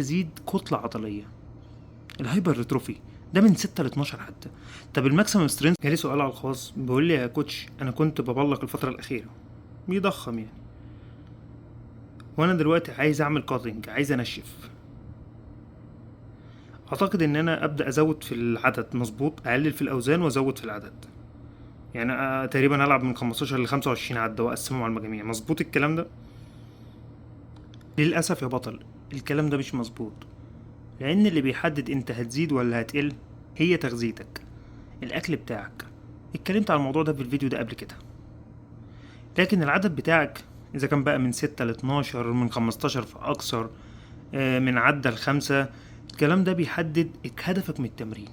تزيد كتلة عضلية. الهايبرتروفي ده من 6 ل 12 حتى. طب الماكسيمم سترينث، جالي سؤال على الخاص بيقول لي يا كوتش انا كنت ببلق الفترة الأخيرة بيضخم يعني، وانا دلوقتي عايز اعمل كاتنج، عايز انشف. اعتقد ان انا ابدا ازود في العدد، مظبوط، اقلل في الاوزان وازود في العدد. يعني تقريبا العب من 15 ل 25 عده واقسمهم على المجاميع، مظبوط الكلام ده؟ للاسف يا بطل الكلام ده مش مظبوط، لان اللي بيحدد انت هتزيد ولا هتقل هي تغذيتك، الاكل بتاعك. اتكلمت على الموضوع ده في الفيديو ده قبل كده. لكن العدد بتاعك اذا كان بقى من 6 ل 12، من 15 فاكثر، من عدة ل5، الكلام ده بيحدد هدفك من التمرين.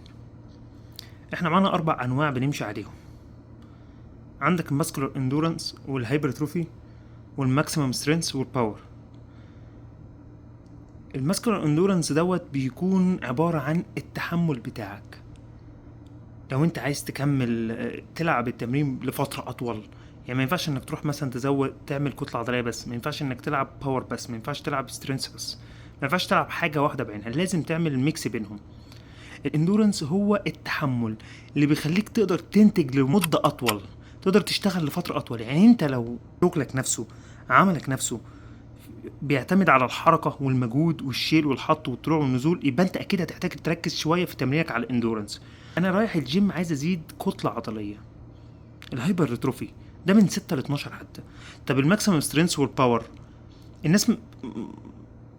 احنا معانا 4 انواع بنمشي عليهم. عندك الماسكولار اندورنس والهايبرتروفي والماكسيمم سترينث والباور. الماسكولار اندورنس دوت بيكون عبارة عن التحمل بتاعك. لو انت عايز تكمل تلعب التمرين لفترة اطول، يعني ما ينفعش انك تروح مثلا تزود تعمل كتلة عضلية بس، ما ينفعش انك تلعب باور بس، ما ينفعش تلعب سترينث بس، ما ينفعش تلعب حاجة واحدة بعينها، لازم تعمل الميكس بينهم. الاندورنس هو التحمل اللي بيخليك تقدر تنتج لمدة اطول، تقدر تشتغل لفترة اطول. يعني انت لو شغلك نفسه، عملك نفسه بيعتمد على الحركة والمجهود والشيل والحط والطلوع والنزول، يبقى انت اكيد هتحتاج تركز شوية في تمرينك على الاندورنس. انا رايح الجيم عايز ازيد كتلة عضلية. الهايبرتروفي ده من 6 ل 12 حتى. طب الماكسيمم سترينث والباور، الناس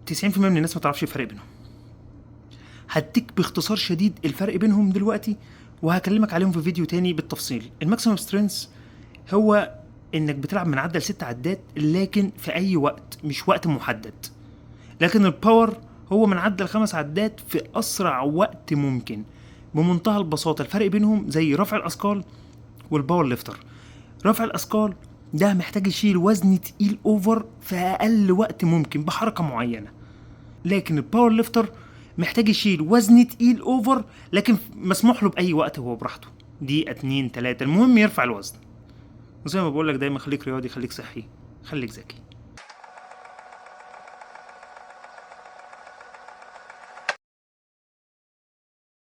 90% من الناس ما تعرفش الفرق بينهم. هديك باختصار شديد الفرق بينهم دلوقتي، وهكلمك عليهم في فيديو تاني بالتفصيل. الماكسيمم سترينث هو انك بتلعب من عدة ل6 عدات، لكن في اي وقت، مش وقت محدد. لكن الباور هو من عدة ل5 عدات في اسرع وقت ممكن. بمنتهى البساطة الفرق بينهم زي رفع الاثقال والباور ليفتر. رفع الاثقال ده محتاج يشيل وزن تقيل اوفر في اقل وقت ممكن بحركة معينة، لكن الباور ليفتر محتاج يشيل وزن تقيل اوفر لكن مسموح له باي وقت هو براحته، دقيقة 2 3، المهم يرفع الوزن. وزي ما بقولك دايما خليك رياضي، خليك صحي، خليك ذكي.